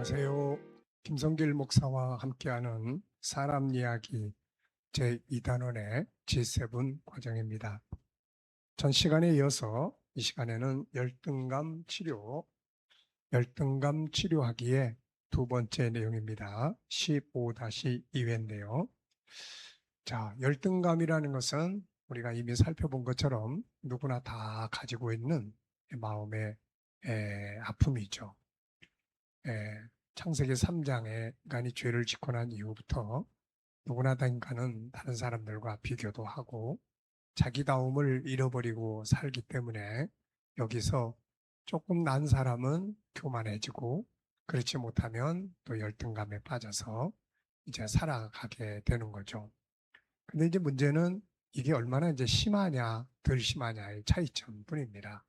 안녕하세요. 김성길 목사와 함께하는 사람 이야기 제2단원의 G7 과정입니다. 전 시간에 이어서 이 시간에는 열등감 치료하기의 두 번째 내용입니다. 15-2회인데요. 자, 열등감이라는 것은 우리가 이미 살펴본 것처럼 누구나 다 가지고 있는 마음의 아픔이죠. 창세기 3장에 인간이 죄를 짓고 난 이후부터 누구나 다 인간은 다른 사람들과 비교도 하고 자기다움을 잃어버리고 살기 때문에 여기서 조금 난 사람은 교만해지고 그렇지 못하면 또 열등감에 빠져서 이제 살아가게 되는 거죠. 근데 이제 문제는 이게 얼마나 이제 심하냐 덜 심하냐의 차이점 뿐입니다.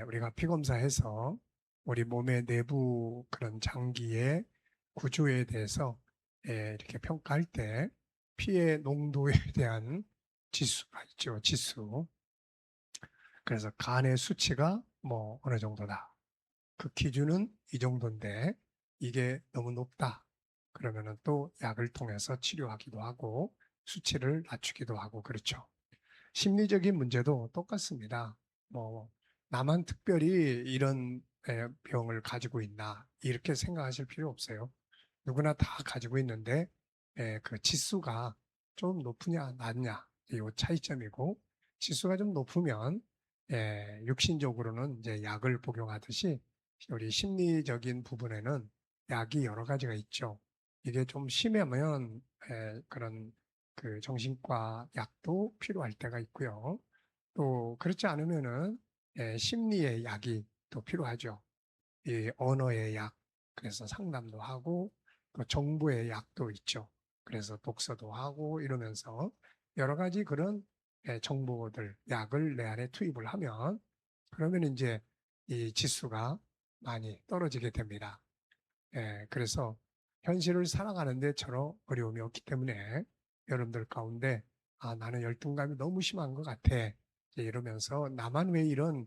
우리가 피검사해서 우리 몸의 내부 그런 장기의 구조에 대해서 이렇게 평가할 때 피의 농도에 대한 지수가 있죠. 지수. 그래서 간의 수치가 뭐 어느 정도다. 그 기준은 이 정도인데 이게 너무 높다. 그러면은 또 약을 통해서 치료하기도 하고 수치를 낮추기도 하고 그렇죠. 심리적인 문제도 똑같습니다. 뭐 나만 특별히 이런 병을 가지고 있나 이렇게 생각하실 필요 없어요. 누구나 다 가지고 있는데 그 지수가 좀 높으냐 낮냐 이 차이점이고 지수가 좀 높으면 육신적으로는 이제 약을 복용하듯이 우리 심리적인 부분에는 약이 여러 가지가 있죠. 이게 좀 심하면 그런 그 정신과 약도 필요할 때가 있고요. 또 그렇지 않으면은 심리의 약이 또 필요하죠. 이 언어의 약, 그래서 상담도 하고 또 정보의 약도 있죠. 그래서 독서도 하고 이러면서 여러 가지 그런 정보들, 약을 내 안에 투입을 하면 그러면 이제 이 지수가 많이 떨어지게 됩니다. 그래서 현실을 살아가는 데처럼 어려움이 없기 때문에 여러분들 가운데 나는 열등감이 너무 심한 것 같아. 이제 이러면서 나만 왜 이런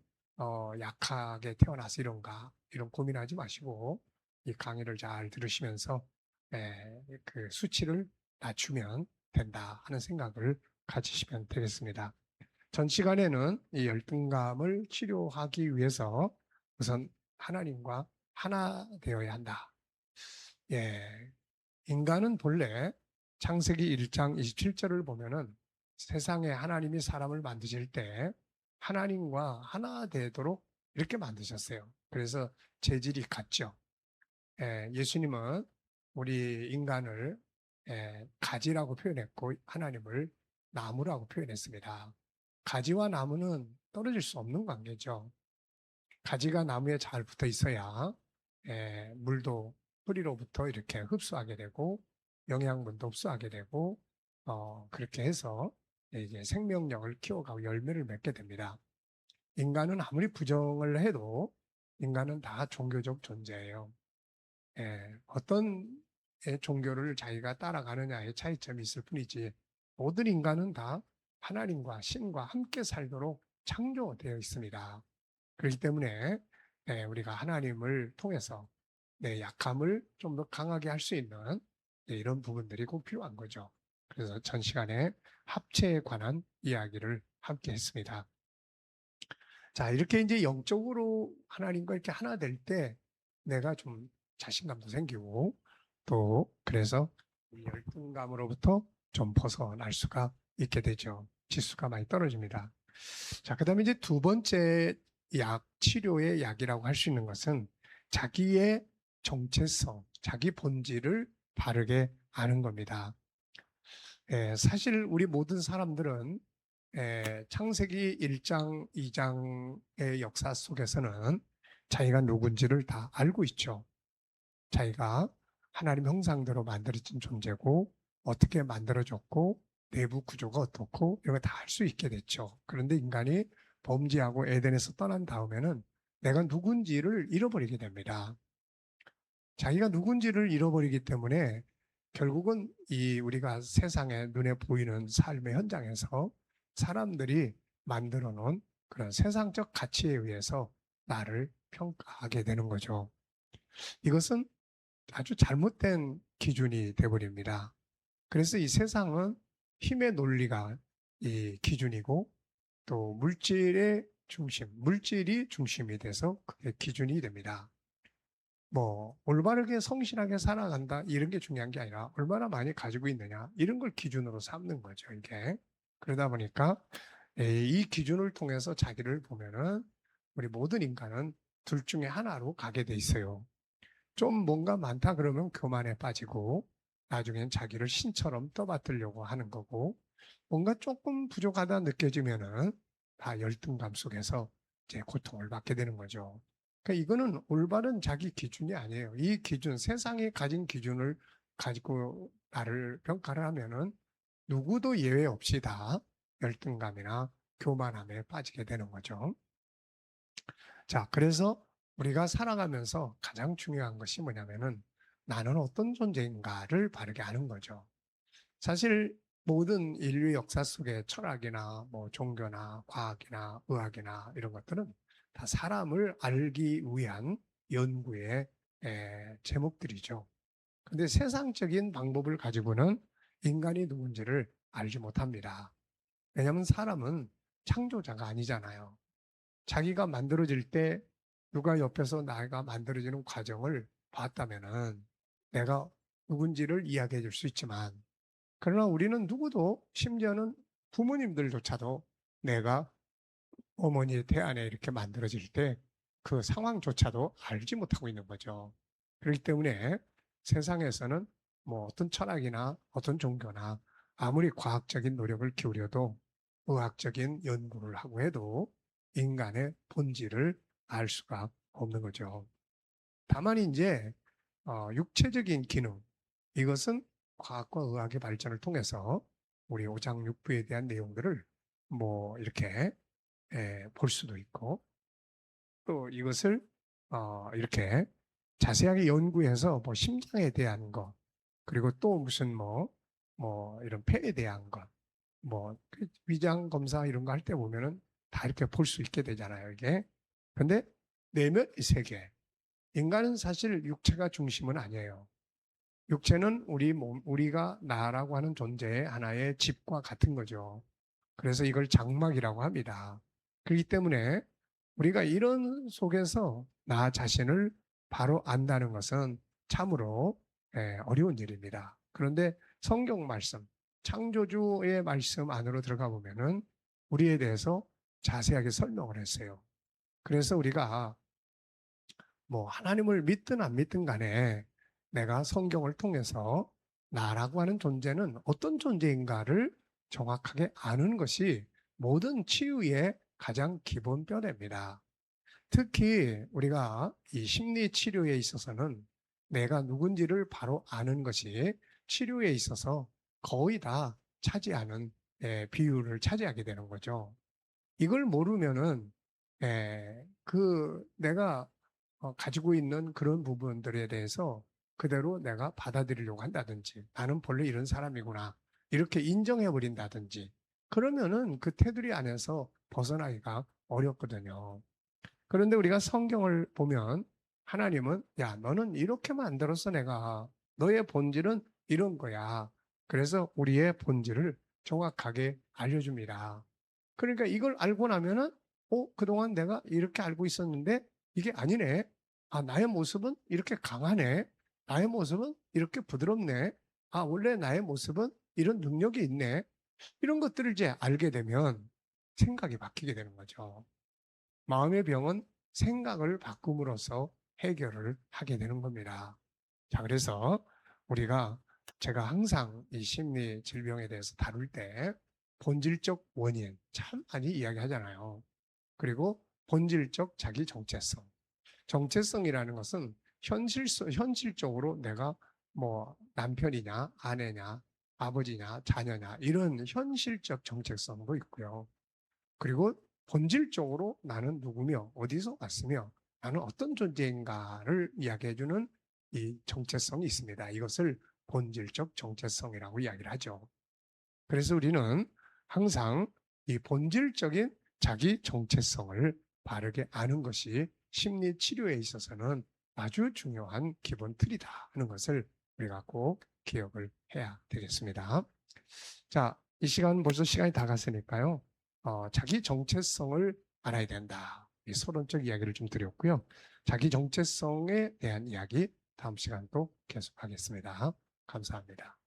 약하게 태어나서 이런가 이런 고민하지 마시고 이 강의를 잘 들으시면서 그 수치를 낮추면 된다 하는 생각을 가지시면 되겠습니다. 전 시간에는 이 열등감을 치료하기 위해서 우선 하나님과 하나 되어야 한다. 예, 인간은 본래 창세기 1장 27절을 보면은 세상에 하나님이 사람을 만드실 때 하나님과 하나 되도록 이렇게 만드셨어요. 그래서 재질이 같죠. 예수님은 우리 인간을 가지라고 표현했고 하나님을 나무라고 표현했습니다. 가지와 나무는 떨어질 수 없는 관계죠. 가지가 나무에 잘 붙어 있어야 물도 뿌리로부터 이렇게 흡수하게 되고 영양분도 흡수하게 되고 그렇게 해서 이제 생명력을 키워가고 열매를 맺게 됩니다. 인간은 아무리 부정을 해도 인간은 다 종교적 존재예요. 어떤 종교를 자기가 따라가느냐의 차이점이 있을 뿐이지 모든 인간은 다 하나님과 신과 함께 살도록 창조되어 있습니다. 그렇기 때문에 우리가 하나님을 통해서 내 약함을 좀 더 강하게 할 수 있는 이런 부분들이 꼭 필요한 거죠. 그래서 전 시간에 합체에 관한 이야기를 함께 했습니다. 자, 이렇게 이제 영적으로 하나님과 이렇게 하나 될 때 내가 좀 자신감도 생기고 또 그래서 이 열등감으로부터 좀 벗어날 수가 있게 되죠. 지수가 많이 떨어집니다. 자, 그 다음에 이제 두 번째 약, 치료의 약이라고 할 수 있는 것은 자기의 정체성, 자기 본질을 바르게 아는 겁니다. 사실 우리 모든 사람들은 창세기 1장, 2장의 역사 속에서는 자기가 누군지를 다 알고 있죠. 자기가 하나님 형상대로 만들어진 존재고 어떻게 만들어졌고 내부 구조가 어떻고 이런 거 다 알 수 있게 됐죠. 그런데 인간이 범죄하고 에덴에서 떠난 다음에는 내가 누군지를 잃어버리게 됩니다. 자기가 누군지를 잃어버리기 때문에 결국은 이 우리가 세상에 눈에 보이는 삶의 현장에서 사람들이 만들어 놓은 그런 세상적 가치에 의해서 나를 평가하게 되는 거죠. 이것은 아주 잘못된 기준이 되어버립니다. 그래서 이 세상은 힘의 논리가 이 기준이고 또 물질의 중심, 물질이 중심이 돼서 그게 기준이 됩니다. 뭐 올바르게 성실하게 살아간다 이런 게 중요한 게 아니라 얼마나 많이 가지고 있느냐 이런 걸 기준으로 삼는 거죠, 이게. 그러다 보니까 이 기준을 통해서 자기를 보면은 우리 모든 인간은 둘 중에 하나로 가게 돼 있어요. 좀 뭔가 많다 그러면 교만에 빠지고 나중엔 자기를 신처럼 떠받들려고 하는 거고, 뭔가 조금 부족하다 느껴지면은 다 열등감 속에서 이제 고통을 받게 되는 거죠. 그러니까 이거는 올바른 자기 기준이 아니에요. 이 기준, 세상이 가진 기준을 가지고 나를 평가를 하면은 누구도 예외 없이 다 열등감이나 교만함에 빠지게 되는 거죠. 자, 그래서 우리가 살아가면서 가장 중요한 것이 뭐냐면은 나는 어떤 존재인가를 바르게 아는 거죠. 사실 모든 인류 역사 속에 철학이나 뭐 종교나 과학이나 의학이나 이런 것들은 다 사람을 알기 위한 연구의 제목들이죠. 근데 세상적인 방법을 가지고는 인간이 누군지를 알지 못합니다. 왜냐하면 사람은 창조자가 아니잖아요. 자기가 만들어질 때 누가 옆에서 나가 만들어지는 과정을 봤다면은 내가 누군지를 이야기해 줄 수 있지만, 그러나 우리는 누구도, 심지어는 부모님들조차도 내가 어머니의 태 안에 이렇게 만들어질 때 그 상황조차도 알지 못하고 있는 거죠. 그렇기 때문에 세상에서는 뭐 어떤 철학이나 어떤 종교나 아무리 과학적인 노력을 기울여도 의학적인 연구를 하고 해도 인간의 본질을 알 수가 없는 거죠. 다만 이제 육체적인 기능, 이것은 과학과 의학의 발전을 통해서 우리 오장육부에 대한 내용들을 뭐 이렇게 볼 수도 있고, 또 이것을 이렇게 자세하게 연구해서 뭐 심장에 대한 것, 그리고 또 무슨 뭐 이런 폐에 대한 것, 뭐 위장 검사 이런 거 할 때 보면은 다 이렇게 볼 수 있게 되잖아요, 이게. 근데 내면의 세계, 인간은 사실 육체가 중심은 아니에요. 육체는 우리 몸, 우리가 나라고 하는 존재의 하나의 집과 같은 거죠. 그래서 이걸 장막이라고 합니다. 그렇기 때문에 우리가 이런 속에서 나 자신을 바로 안다는 것은 참으로 어려운 일입니다. 그런데 성경 말씀, 창조주의 말씀 안으로 들어가 보면은 우리에 대해서 자세하게 설명을 했어요. 그래서 우리가 뭐 하나님을 믿든 안 믿든 간에 내가 성경을 통해서 나라고 하는 존재는 어떤 존재인가를 정확하게 아는 것이 모든 치유의 가장 기본 뼈대입니다. 특히 우리가 이 심리 치료에 있어서는 내가 누군지를 바로 아는 것이 치료에 있어서 거의 다 차지하는 비율을 차지하게 되는 거죠. 이걸 모르면은 그 내가 가지고 있는 그런 부분들에 대해서 그대로 내가 받아들이려고 한다든지, 나는 본래 이런 사람이구나 이렇게 인정해 버린다든지, 그러면은 그 테두리 안에서 벗어나기가 어렵거든요. 그런데 우리가 성경을 보면 하나님은 야, 너는 이렇게 만들었어. 내가 너의 본질은 이런 거야. 그래서 우리의 본질을 정확하게 알려줍니다. 그러니까 이걸 알고 나면은 그동안 내가 이렇게 알고 있었는데 이게 아니네. 아, 나의 모습은 이렇게 강하네. 나의 모습은 이렇게 부드럽네. 아, 원래 나의 모습은 이런 능력이 있네. 이런 것들을 이제 알게 되면 생각이 바뀌게 되는 거죠. 마음의 병은 생각을 바꿈으로써 해결을 하게 되는 겁니다. 자, 그래서 우리가, 제가 항상 이 심리 질병에 대해서 다룰 때 본질적 원인 참 많이 이야기하잖아요. 그리고 본질적 자기 정체성. 정체성이라는 것은 현실적으로 내가 뭐 남편이냐, 아내냐, 아버지냐, 자녀냐, 이런 현실적 정체성도 있고요. 그리고 본질적으로 나는 누구며 어디서 왔으며 나는 어떤 존재인가를 이야기해주는 이 정체성이 있습니다. 이것을 본질적 정체성이라고 이야기를 하죠. 그래서 우리는 항상 이 본질적인 자기 정체성을 바르게 아는 것이 심리 치료에 있어서는 아주 중요한 기본 틀이다 하는 것을 우리가 꼭 기억을 해야 되겠습니다. 자, 이 시간 벌써 시간이 다 갔으니까요. 자기 정체성을 알아야 된다. 이 서론적 이야기를 좀 드렸고요. 자기 정체성에 대한 이야기 다음 시간 또 계속하겠습니다. 감사합니다.